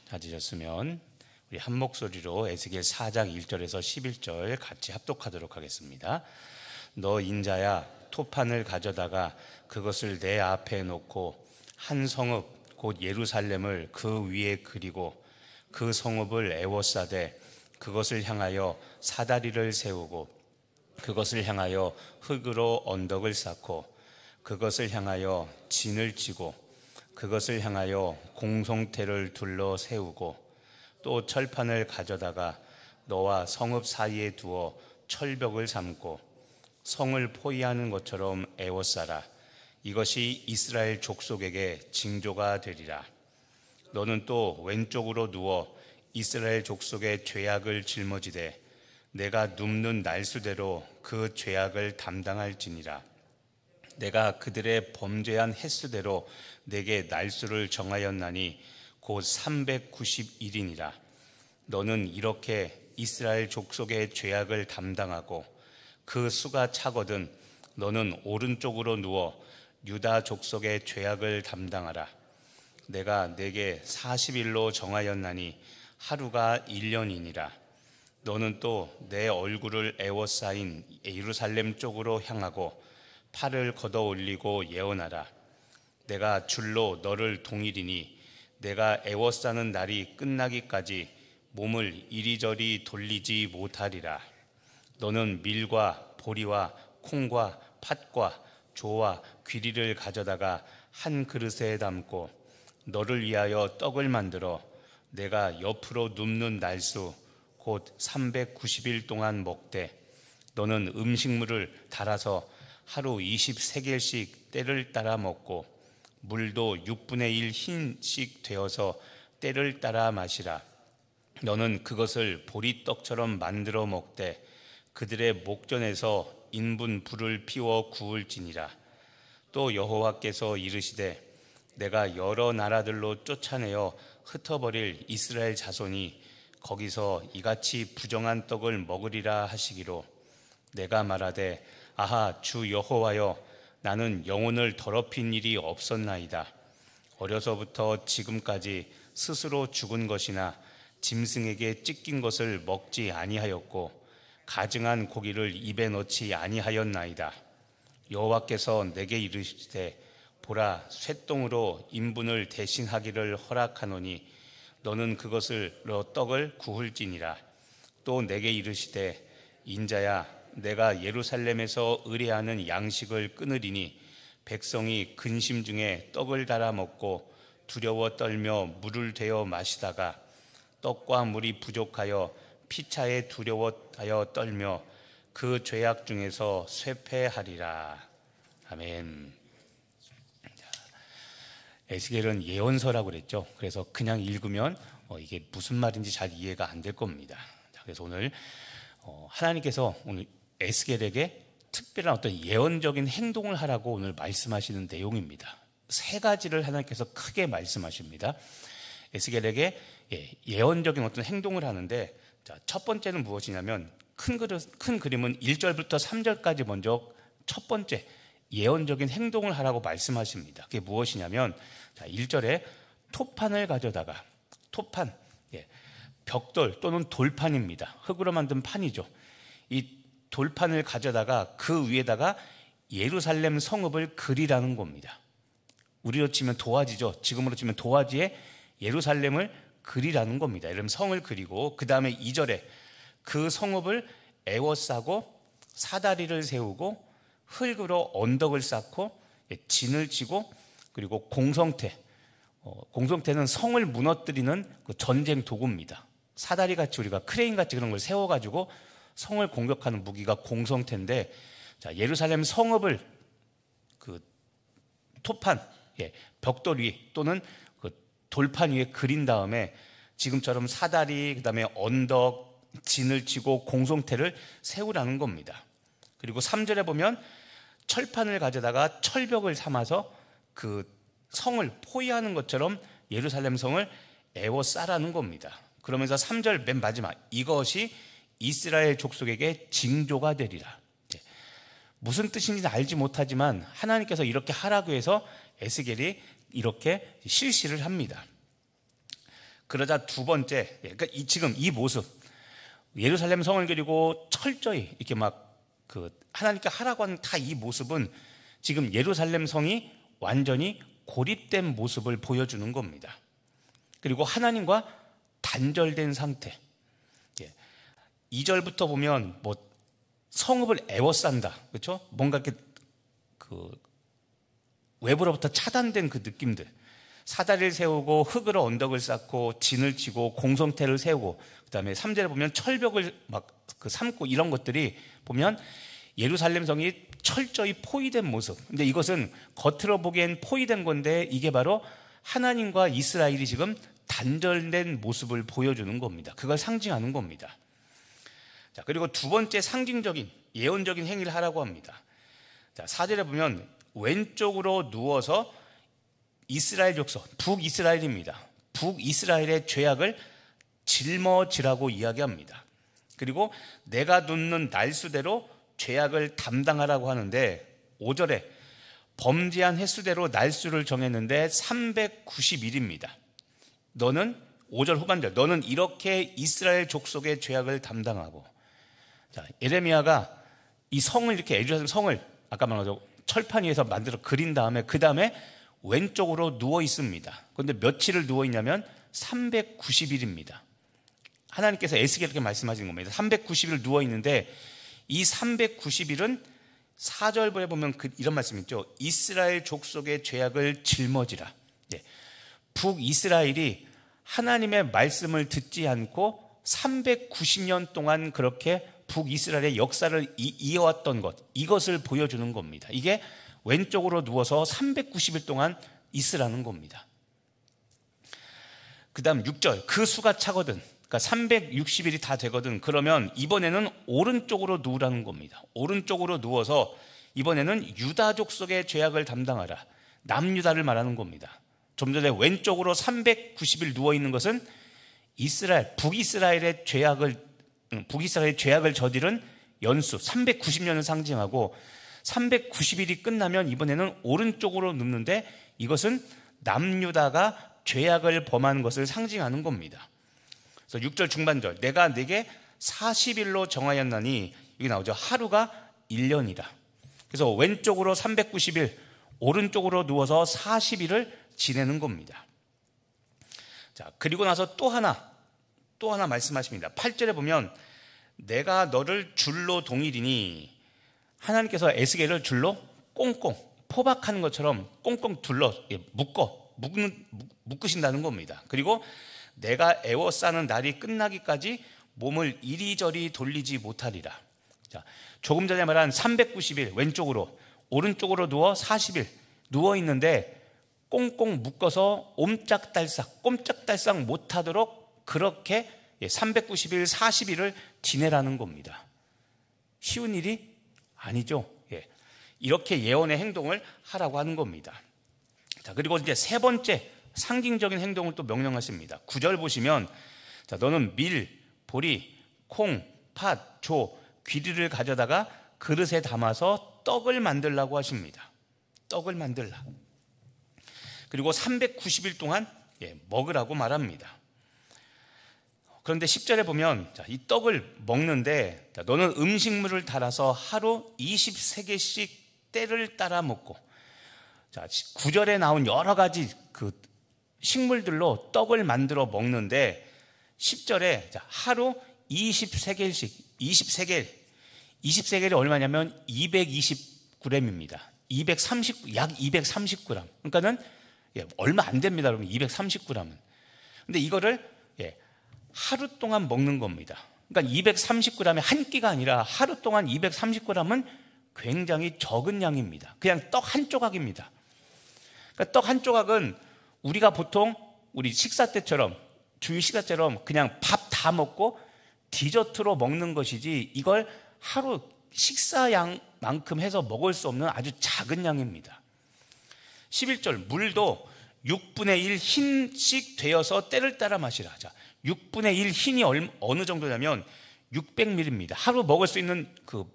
찾으셨으면 우리 한 목소리로 에스겔 4장 1절에서 11절 같이 합독하도록 하겠습니다. 너 인자야, 토판을 가져다가 그것을 내 앞에 놓고 한 성읍 곧 예루살렘을 그 위에 그리고 그 성읍을 에워싸되 그것을 향하여 사다리를 세우고 그것을 향하여 흙으로 언덕을 쌓고 그것을 향하여 진을 치고 그것을 향하여 공성태를 둘러 세우고 또 철판을 가져다가 너와 성읍 사이에 두어 철벽을 삼고 성을 포위하는 것처럼 에워싸라. 이것이 이스라엘 족속에게 징조가 되리라. 너는 또 왼쪽으로 누워 이스라엘 족속의 죄악을 짊어지되 내가 눕는 날수대로 그 죄악을 담당할지니라. 내가 그들의 범죄한 횟수대로 내게 날수를 정하였나니 곧 391이니라. 너는 이렇게 이스라엘 족속의 죄악을 담당하고 그 수가 차거든 너는 오른쪽으로 누워 유다 족속의 죄악을 담당하라. 내가 내게 40일로 정하였나니 하루가 1년이니라. 너는 또 내 얼굴을 에워싸인 예루살렘 쪽으로 향하고 팔을 걷어 올리고 예언하라. 내가 줄로 너를 동일이니 내가 에워싸는 날이 끝나기까지 몸을 이리저리 돌리지 못하리라. 너는 밀과 보리와 콩과 팥과 조와 귀리를 가져다가 한 그릇에 담고 너를 위하여 떡을 만들어 내가 옆으로 눕는 날수 곧 390일 동안 먹되 너는 음식물을 달아서 하루 20세겔씩 때를 따라 먹고 물도 6분의 1 흰씩 되어서 때를 따라 마시라. 너는 그것을 보리떡처럼 만들어 먹되 그들의 목전에서 인분 불을 피워 구울지니라. 또 여호와께서 이르시되 내가 여러 나라들로 쫓아내어 흩어버릴 이스라엘 자손이 거기서 이같이 부정한 떡을 먹으리라 하시기로 내가 말하되 아하 주 여호와여 나는 영혼을 더럽힌 일이 없었나이다. 어려서부터 지금까지 스스로 죽은 것이나 짐승에게 찢긴 것을 먹지 아니하였고 가증한 고기를 입에 넣지 아니하였나이다. 여호와께서 내게 이르시되 보라 쇠똥으로 인분을 대신하기를 허락하노니 너는 그것으로 떡을 구울지니라. 또 내게 이르시되 인자야 내가 예루살렘에서 의뢰하는 양식을 끊으리니 백성이 근심 중에 떡을 달아 먹고 두려워 떨며 물을 데워 마시다가 떡과 물이 부족하여 피차에 두려워하여 떨며 그 죄악 중에서 쇠폐하리라. 아멘. 에스겔은 예언서라고 그랬죠. 그래서 그냥 읽으면 이게 무슨 말인지 잘 이해가 안 될 겁니다. 그래서 오늘 하나님께서 오늘 에스겔에게 특별한 어떤 예언적인 행동을 하라고 오늘 말씀하시는 내용입니다. 세 가지를 하나님께서 크게 말씀하십니다. 에스겔에게 예언적인 어떤 행동을 하는데 첫 번째는 무엇이냐면 큰 그림은 1절부터 3절까지 먼저 첫 번째 예언적인 행동을 하라고 말씀하십니다. 그게 무엇이냐면 1절에 토판을 가져다가 토판, 벽돌 또는 돌판입니다. 흙으로 만든 판이죠. 이 돌판을 가져다가 그 위에다가 예루살렘 성읍을 그리라는 겁니다. 우리로 치면 도화지죠. 지금으로 치면 도화지에 예루살렘을 그리라는 겁니다. 이러면 성을 그리고 그 다음에 2절에 그 성읍을 에워싸고 사다리를 세우고 흙으로 언덕을 쌓고 진을 치고 그리고 공성태, 공성태는 성을 무너뜨리는 그 전쟁 도구입니다. 사다리같이 우리가 크레인같이 그런 걸 세워가지고 성을 공격하는 무기가 공성태인데 예루살렘 성읍을 그 토판, 벽돌 위 또는 그 돌판 위에 그린 다음에 지금처럼 사다리, 그 다음에 언덕, 진을 치고 공성태를 세우라는 겁니다. 그리고 3절에 보면 철판을 가져다가 철벽을 삼아서 그 성을 포위하는 것처럼 예루살렘 성을 에워싸라는 겁니다. 그러면서 3절 맨 마지막 이것이 이스라엘 족속에게 징조가 되리라. 무슨 뜻인지는 알지 못하지만 하나님께서 이렇게 하라고 해서 에스겔이 이렇게 실시를 합니다. 그러자 두 번째, 그러니까 지금 이 모습, 예루살렘 성을 그리고 철저히 이렇게 막 하나님께 하라고 하는 다 이 모습은 지금 예루살렘 성이 완전히 고립된 모습을 보여주는 겁니다. 그리고 하나님과 단절된 상태. 2절부터 보면 뭐 성읍을 애워싼다, 그렇죠? 뭔가 이렇게 외부로부터 차단된 그 느낌들. 사다리를 세우고 흙으로 언덕을 쌓고 진을 치고 공성태를 세우고, 그다음에 3절에 보면 철벽을 막 삼고, 이런 것들이 보면 예루살렘 성이 철저히 포위된 모습. 근데 이것은 겉으로 보기엔 포위된 건데 이게 바로 하나님과 이스라엘이 지금 단절된 모습을 보여주는 겁니다. 그걸 상징하는 겁니다. 자, 그리고 두 번째 상징적인 예언적인 행위를 하라고 합니다. 자, 4절에 보면 왼쪽으로 누워서 이스라엘 족속, 북이스라엘입니다. 북이스라엘의 죄악을 짊어지라고 이야기합니다. 그리고 내가 눕는 날수대로 죄악을 담당하라고 하는데, 5절에 범죄한 횟수대로 날수를 정했는데 390일입니다. 너는 5절 후반절, 너는 이렇게 이스라엘 족속의 죄악을 담당하고. 자, 예레미야가 이 성을 이렇게, 예루살렘 성을 아까 말한 철판 위에서 만들어 그린 다음에 그 다음에 왼쪽으로 누워 있습니다. 그런데 며칠을 누워 있냐면 390일입니다. 하나님께서 에스겔에게 말씀하시는 겁니다. 390일 누워 있는데 이 390일은 4절부에 보면 이런 말씀이 있죠. 이스라엘 족속의 죄악을 짊어지라. 북이스라엘이 하나님의 말씀을 듣지 않고 390년 동안 그렇게 북이스라엘의 역사를 이어왔던 것, 이것을 보여주는 겁니다. 이게 왼쪽으로 누워서 390일 동안 있으라는 겁니다. 그 다음 6절, 그 수가 차거든, 그러니까 360일이 다 되거든, 그러면 이번에는 오른쪽으로 누우라는 겁니다. 오른쪽으로 누워서 이번에는 유다 족속의 죄악을 담당하라. 남유다를 말하는 겁니다. 좀 전에 왼쪽으로 390일 누워있는 것은 이스라엘, 북이스라엘의 죄악을 저지른 연수 390년을 상징하고, 390일이 끝나면 이번에는 오른쪽으로 눕는데 이것은 남유다가 죄악을 범한 것을 상징하는 겁니다. 그래서 6절 중반절, 내가 네게 40일로 정하였나니, 여기 나오죠. 하루가 1년이라. 그래서 왼쪽으로 390일, 오른쪽으로 누워서 40일을 지내는 겁니다. 자, 그리고 나서 또 하나 말씀하십니다. 8절에 보면 내가 너를 줄로 동이리니, 하나님께서 에스겔을 줄로 꽁꽁 포박하는 것처럼 꽁꽁 둘러 묶으신다는 겁니다. 그리고 내가 애워싸는 날이 끝나기까지 몸을 이리저리 돌리지 못하리라. 자, 조금 전에 말한 390일 왼쪽으로, 오른쪽으로 누워 40일 누워 있는데 꽁꽁 묶어서 꼼짝달싹 못하도록 그렇게 390일 40일을 지내라는 겁니다. 쉬운 일이 아니죠. 이렇게 예언의 행동을 하라고 하는 겁니다. 자, 그리고 이제 세 번째 상징적인 행동을 또 명령하십니다. 9절 보시면, 자, 너는 밀, 보리, 콩, 팥, 조, 귀리를 가져다가 그릇에 담아서 떡을 만들라고 하십니다. 떡을 만들라. 그리고 390일 동안 먹으라고 말합니다. 그런데 10절에 보면, 자, 이 떡을 먹는데, 자, 너는 음식물을 달아서 하루 23개씩 때를 따라 먹고, 자, 9절에 나온 여러 가지 그 식물들로 떡을 만들어 먹는데, 10절에 자, 하루 23개씩, 23개일이 얼마냐면 220g입니다. 약 230g. 그러니까는 얼마 안 됩니다, 여러분. 230g은. 근데 이거를 하루 동안 먹는 겁니다. 그러니까 230g이 한 끼가 아니라 하루 동안 230g은 굉장히 적은 양입니다. 그냥 떡 한 조각입니다. 그러니까 떡 한 조각은 우리가 보통 우리 식사 때처럼, 주일 식사 때처럼 그냥 밥 다 먹고 디저트로 먹는 것이지, 이걸 하루 식사양만큼 해서 먹을 수 없는 아주 작은 양입니다. 11절, 물도 6분의 1 흰씩 되어서 때를 따라 마시라. 자, 6분의 1 흰이 어느 정도냐면 600ml입니다. 하루 먹을 수 있는 그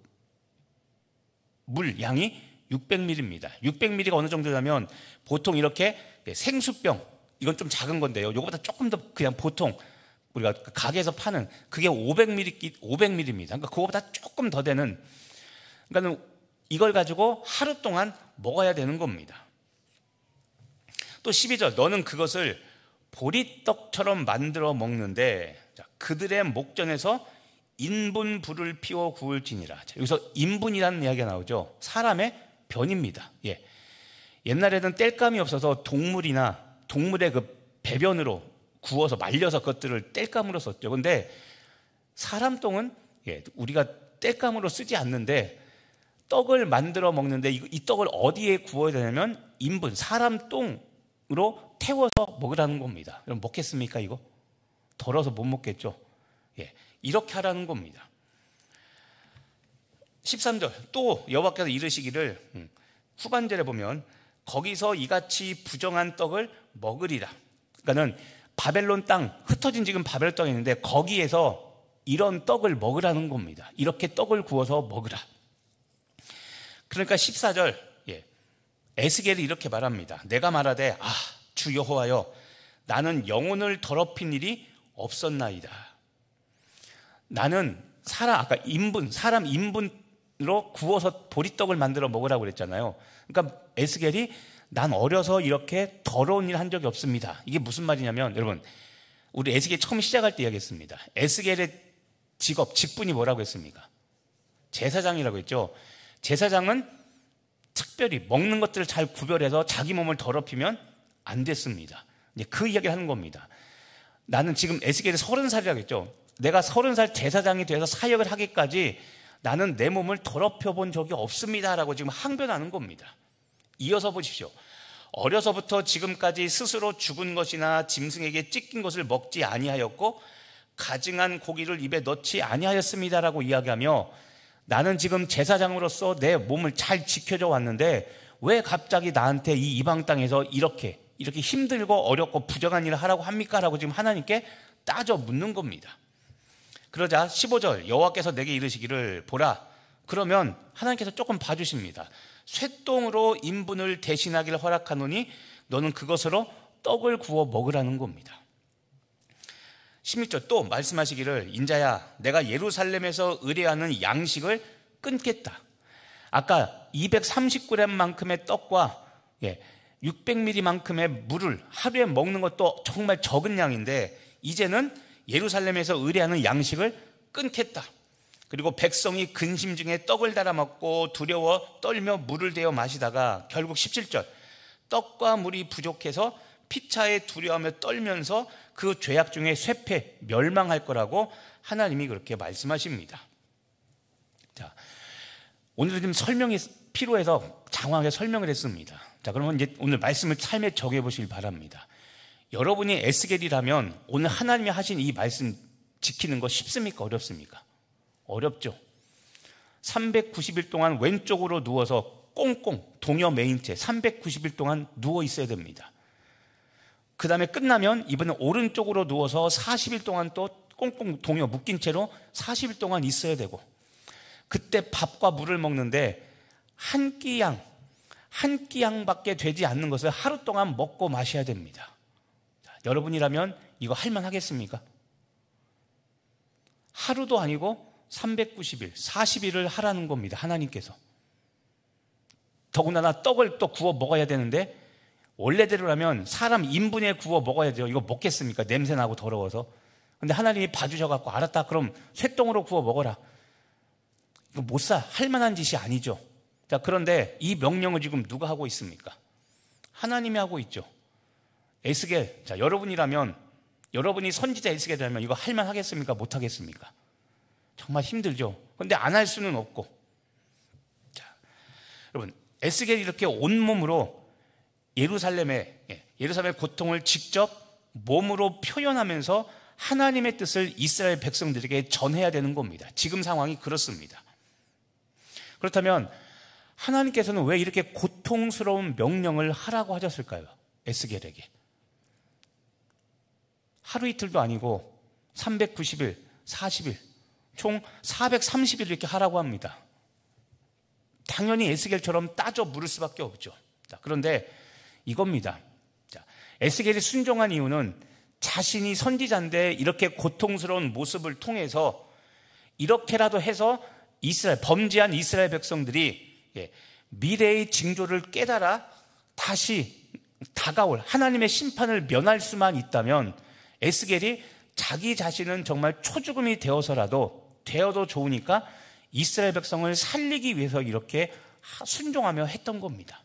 물 양이 600ml입니다. 600ml가 어느 정도냐면 보통 이렇게 생수병 이건 좀 작은 건데요. 이거보다 조금 더 그냥 보통 우리가 가게에서 파는 그게 500ml입니다. 그러니까 그거보다 조금 더 되는, 그러니까 이걸 가지고 하루 동안 먹어야 되는 겁니다. 또 12절, 너는 그것을 보리떡처럼 만들어 먹는데 그들의 목전에서 인분불을 피워 구울지니라. 여기서 인분이라는 이야기가 나오죠. 사람의 변입니다. 예. 옛날에는 땔감이 없어서 동물의 그 배변으로 구워서 말려서 그것들을 땔감으로 썼죠. 그런데 사람 똥은 우리가 땔감으로 쓰지 않는데 떡을 만들어 먹는데 이 떡을 어디에 구워야 되냐면 인분, 사람 똥으로 태워서 먹으라는 겁니다. 그럼 먹겠습니까 이거? 덜어서 못 먹겠죠. 이렇게 하라는 겁니다. 13절, 또 여호와께서 이르시기를, 후반절에 보면 거기서 이같이 부정한 떡을 먹으리라. 그러니까는 바벨론 땅, 흩어진 지금 바벨론 땅이 있는데 거기에서 이런 떡을 먹으라는 겁니다. 이렇게 떡을 구워서 먹으라. 그러니까 14절, 에스겔이 이렇게 말합니다. 내가 말하되 주 여호와여, 나는 영혼을 더럽힌 일이 없었나이다. 나는 사람 인분으로 구워서 보리떡을 만들어 먹으라고 그랬잖아요. 그러니까 에스겔이 난 어려서 이렇게 더러운 일 한 적이 없습니다. 이게 무슨 말이냐면, 여러분, 우리 에스겔 처음 시작할 때 이야기했습니다. 에스겔의 직분이 뭐라고 했습니까? 제사장이라고 했죠. 제사장은 특별히 먹는 것들을 잘 구별해서 자기 몸을 더럽히면 안 됐습니다. 이제 그 이야기를 하는 겁니다. 나는 지금 에스겔이 30살이라고 했죠. 내가 30살 제사장이 돼서 사역을 하기까지 나는 내 몸을 더럽혀 본 적이 없습니다라고 지금 항변하는 겁니다. 이어서 보십시오. 어려서부터 지금까지 스스로 죽은 것이나 짐승에게 찢긴 것을 먹지 아니하였고 가증한 고기를 입에 넣지 아니하였습니다라고 이야기하며, 나는 지금 제사장으로서 내 몸을 잘 지켜줘 왔는데 왜 갑자기 나한테 이 이방 땅에서 이렇게 힘들고 어렵고 부정한 일을 하라고 합니까? 라고 지금 하나님께 따져 묻는 겁니다. 그러자 15절, 여호와께서 내게 이르시기를, 보라, 그러면 하나님께서 조금 봐주십니다. 쇠똥으로 인분을 대신하기를 허락하노니 너는 그것으로 떡을 구워 먹으라는 겁니다. 16절, 또 말씀하시기를, 인자야, 내가 예루살렘에서 의뢰하는 양식을 끊겠다. 아까 230g만큼의 떡과 600ml만큼의 물을 하루에 먹는 것도 정말 적은 양인데 이제는 예루살렘에서 의뢰하는 양식을 끊겠다. 그리고 백성이 근심 중에 떡을 달아 먹고 두려워 떨며 물을 대어 마시다가 결국 17절, 떡과 물이 부족해서 피차에 두려워하며 떨면서 그 죄악 중에 쇠패 멸망할 거라고 하나님이 그렇게 말씀하십니다. 자, 오늘은 좀 설명이 필요해서 장황하게 설명을 했습니다. 자, 그러면 이제 오늘 말씀을 삶에 적용해 보시길 바랍니다. 여러분이 에스겔이라면 오늘 하나님이 하신 이 말씀 지키는 거 쉽습니까? 어렵습니까? 어렵죠. 390일 동안 왼쪽으로 누워서 꽁꽁 동여 매인 채 390일 동안 누워 있어야 됩니다. 그 다음에 끝나면 이번엔 오른쪽으로 누워서 40일 동안 또 꽁꽁 동여 묶인 채로 40일 동안 있어야 되고, 그때 밥과 물을 먹는데 한 끼 양밖에 되지 않는 것을 하루 동안 먹고 마셔야 됩니다. 자, 여러분이라면 이거 할만 하겠습니까? 하루도 아니고 390일, 40일을 하라는 겁니다. 하나님께서. 더군다나 떡을 또 구워 먹어야 되는데 원래대로라면 사람 인분에 구워 먹어야 돼요. 이거 먹겠습니까? 냄새나고 더러워서. 근데 하나님이 봐주셔갖고, 알았다, 그럼 쇠똥으로 구워 먹어라. 이거 할 만한 짓이 아니죠. 자, 그런데 이 명령을 지금 누가 하고 있습니까? 하나님이 하고 있죠. 에스겔, 자, 여러분이 선지자 에스겔이라면 이거 할만 하겠습니까? 못 하겠습니까? 정말 힘들죠. 그런데 안 할 수는 없고. 자, 여러분, 에스겔이 이렇게 온몸으로 예루살렘의 고통을 직접 몸으로 표현하면서 하나님의 뜻을 이스라엘 백성들에게 전해야 되는 겁니다. 지금 상황이 그렇습니다. 그렇다면 하나님께서는 왜 이렇게 고통스러운 명령을 하라고 하셨을까요? 에스겔에게. 하루 이틀도 아니고 390일, 40일, 총 430일 이렇게 하라고 합니다. 당연히 에스겔처럼 따져 물을 수밖에 없죠. 자, 그런데 이겁니다. 자, 에스겔이 순종한 이유는 자신이 선지자인데 이렇게 고통스러운 모습을 통해서 이렇게라도 해서 범죄한 이스라엘 백성들이 미래의 징조를 깨달아 다시 다가올 하나님의 심판을 면할 수만 있다면 에스겔이 자기 자신은 정말 초죽음이 되어도 좋으니까 이스라엘 백성을 살리기 위해서 이렇게 순종하며 했던 겁니다.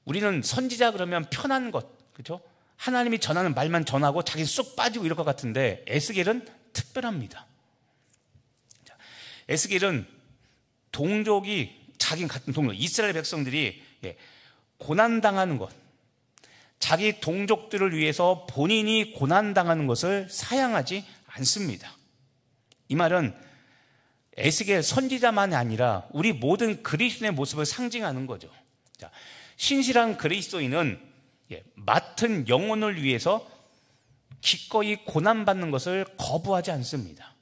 우리는 선지자 그러면 편한 것, 그렇죠? 하나님이 전하는 말만 전하고 자기 쏙 빠지고 이럴 것 같은데 에스겔은 특별합니다. 에스겔은 자기 같은 동족, 이스라엘 백성들이 고난당하는 것, 자기 동족들을 위해서 본인이 고난당하는 것을 사양하지 않습니다. 이 말은 에스겔 선지자만이 아니라 우리 모든 그리스도인의 모습을 상징하는 거죠. 신실한 그리스도인은 맡은 영혼을 위해서 기꺼이 고난받는 것을 거부하지 않습니다.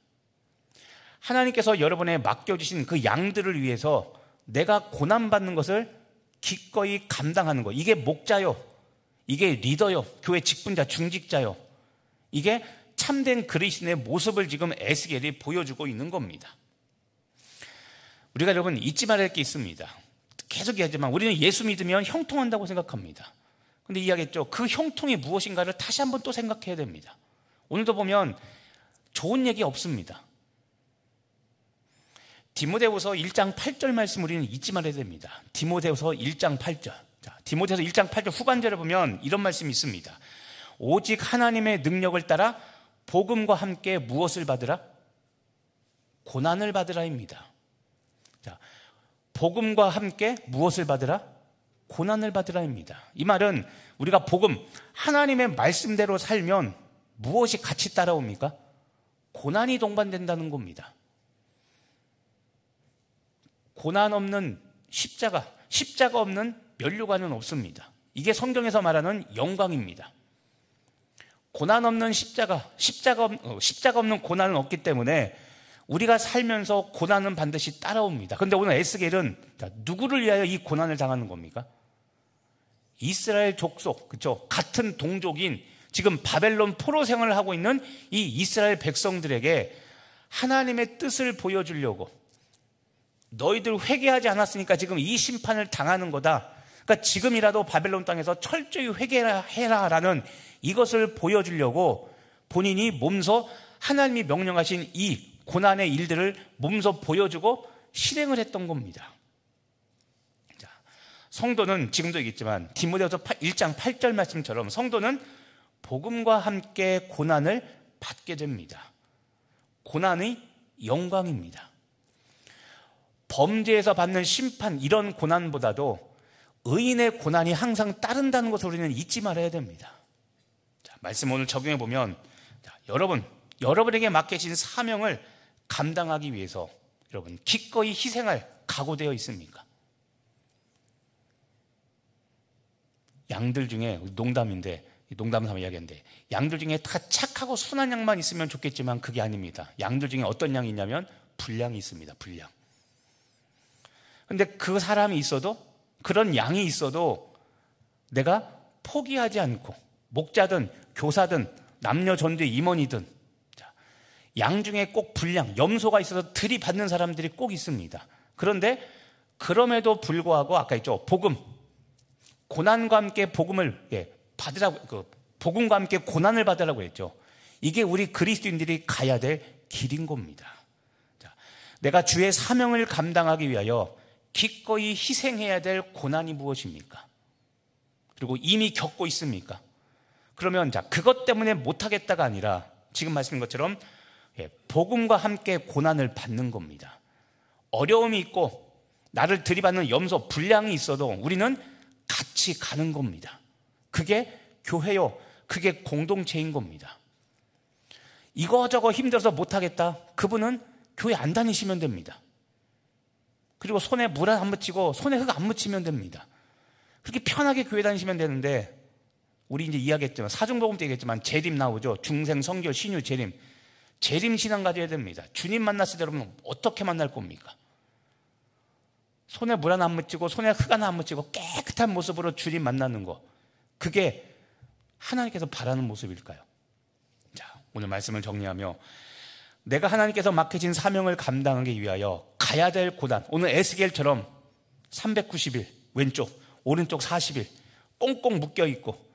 하나님께서 여러분에 맡겨주신 그 양들을 위해서 내가 고난받는 것을 기꺼이 감당하는 것, 이게 목자요, 이게 리더요, 교회 직분자, 중직자요, 이게 참된 그리스도인의 모습을 지금 에스겔이 보여주고 있는 겁니다. 우리가 여러분 잊지 말아야 할 게 있습니다. 계속 얘기하지만 우리는 예수 믿으면 형통한다고 생각합니다. 근데 이야기했죠. 그 형통이 무엇인가를 다시 한번 또 생각해야 됩니다. 오늘도 보면 좋은 얘기 없습니다. 디모데후서 1장 8절 말씀 우리는 잊지 말아야 됩니다. 디모데후서 1장 8절. 디모데후서 1장 8절 후반절에 보면 이런 말씀이 있습니다. 오직 하나님의 능력을 따라 복음과 함께 무엇을 받으라? 고난을 받으라입니다. 복음과 함께 무엇을 받으라? 고난을 받으라입니다. 이 말은 우리가 복음, 하나님의 말씀대로 살면 무엇이 같이 따라옵니까? 고난이 동반된다는 겁니다. 고난 없는 십자가 없는 면류관은 없습니다. 이게 성경에서 말하는 영광입니다. 고난 없는 십자가 없는 고난은 없기 때문에 우리가 살면서 고난은 반드시 따라옵니다. 그런데 오늘 에스겔은 누구를 위하여 이 고난을 당하는 겁니까? 이스라엘 족속, 그렇죠? 같은 동족인 지금 바벨론 포로 생활을 하고 있는 이 이스라엘 백성들에게 하나님의 뜻을 보여주려고, 너희들 회개하지 않았으니까 지금 이 심판을 당하는 거다. 그러니까 지금이라도 바벨론 땅에서 철저히 회개해라라는 이것을 보여주려고 본인이 몸소 하나님이 명령하신 이 고난의 일들을 몸소 보여주고 실행을 했던 겁니다. 자, 성도는 지금도 얘기했지만 디모데후서 1장 8절 말씀처럼 성도는 복음과 함께 고난을 받게 됩니다. 고난의 영광입니다. 범죄에서 받는 심판, 이런 고난보다도 의인의 고난이 항상 따른다는 것을 우리는 잊지 말아야 됩니다. 자, 말씀 오늘 적용해 보면, 여러분에게 맡겨진 사명을 감당하기 위해서 여러분 기꺼이 희생할 각오되어 있습니까? 양들 중에, 농담 삼아 이야기했는데, 양들 중에 다 착하고 순한 양만 있으면 좋겠지만 그게 아닙니다. 양들 중에 어떤 양이 있냐면 불량이 있습니다. 불량. 근데 그 사람이 있어도, 그런 양이 있어도 내가 포기하지 않고, 목자든 교사든 남녀 전도의 임원이든, 양 중에 꼭 불량, 염소가 있어서 들이받는 사람들이 꼭 있습니다. 그런데 그럼에도 불구하고 아까 있죠, 복음, 고난과 함께 복음을 받으라고, 복음과 함께 고난을 받으라고 했죠. 이게 우리 그리스도인들이 가야 될 길인 겁니다. 자, 내가 주의 사명을 감당하기 위하여 기꺼이 희생해야 될 고난이 무엇입니까? 그리고 이미 겪고 있습니까? 그러면 그것 때문에 못하겠다가 아니라 지금 말씀인 것처럼 복음과 함께 고난을 받는 겁니다. 어려움이 있고 나를 들이받는 염소, 불량이 있어도 우리는 같이 가는 겁니다. 그게 교회요, 그게 공동체인 겁니다. 이거저거 힘들어서 못하겠다, 그분은 교회 안 다니시면 됩니다. 그리고 손에 물 안 묻히고 손에 흙 안 묻히면 됩니다. 그렇게 편하게 교회 다니시면 되는데, 우리 이제 이야기했지만, 사중복음 때 얘기했지만 재림 나오죠. 중생, 성결, 신유, 재림. 재림 신앙 가져야 됩니다. 주님 만났을 때 여러분 어떻게 만날 겁니까? 손에 물 하나 안 묻히고 손에 흙 하나 안 묻히고 깨끗한 모습으로 주님 만나는 거, 그게 하나님께서 바라는 모습일까요? 자, 오늘 말씀을 정리하며 내가 하나님께서 맡겨진 사명을 감당하기 위하여 가야 될 고난, 오늘 에스겔처럼 390일 왼쪽 오른쪽 40일 꽁꽁 묶여있고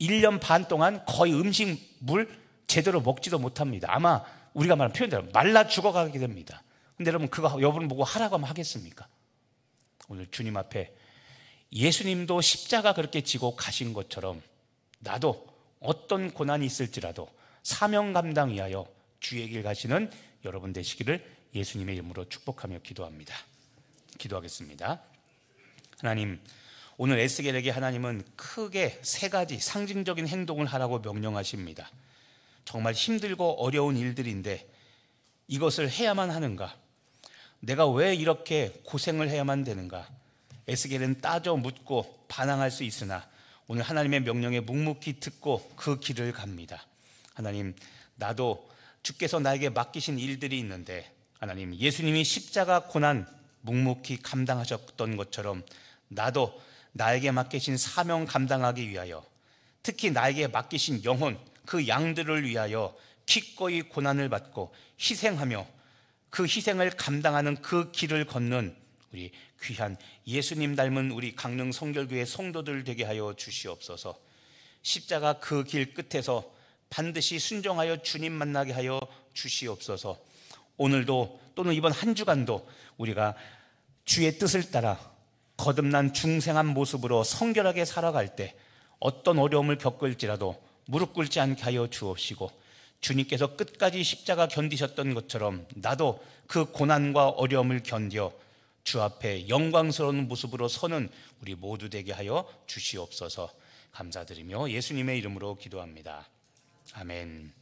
1년 반 동안 거의 음식 물 제대로 먹지도 못합니다. 아마 우리가 말하는 표현대로 말라 죽어가게 됩니다. 근데 여러분 그거 여러분 보고 하라고 하면 하겠습니까? 오늘 주님 앞에 예수님도 십자가 그렇게 지고 가신 것처럼 나도 어떤 고난이 있을지라도 사명 감당 위하여 주의 길 가시는 여러분 되시기를 예수님의 이름으로 축복하며 기도합니다. 기도하겠습니다. 하나님, 오늘 에스겔에게 하나님은 크게 세 가지 상징적인 행동을 하라고 명령하십니다. 정말 힘들고 어려운 일들인데 이것을 해야만 하는가? 내가 왜 이렇게 고생을 해야만 되는가? 에스겔은 따져 묻고 반항할 수 있으나 오늘 하나님의 명령에 묵묵히 듣고 그 길을 갑니다. 하나님, 나도 주께서 나에게 맡기신 일들이 있는데 하나님, 예수님이 십자가 고난 묵묵히 감당하셨던 것처럼 나도 나에게 맡기신 사명 감당하기 위하여 특히 나에게 맡기신 영혼 그 양들을 위하여 기꺼이 고난을 받고 희생하며 그 희생을 감당하는 그 길을 걷는 우리 귀한 예수님 닮은 우리 강릉 성결교회 성도들 되게 하여 주시옵소서. 십자가 그 길 끝에서 반드시 순종하여 주님 만나게 하여 주시옵소서. 오늘도 또는 이번 한 주간도 우리가 주의 뜻을 따라 거듭난 중생한 모습으로 성결하게 살아갈 때 어떤 어려움을 겪을지라도 무릎 꿇지 않게 하여 주옵시고 주님께서 끝까지 십자가 견디셨던 것처럼 나도 그 고난과 어려움을 견뎌 주 앞에 영광스러운 모습으로 서는 우리 모두 되게 하여 주시옵소서. 감사드리며 예수님의 이름으로 기도합니다. 아멘.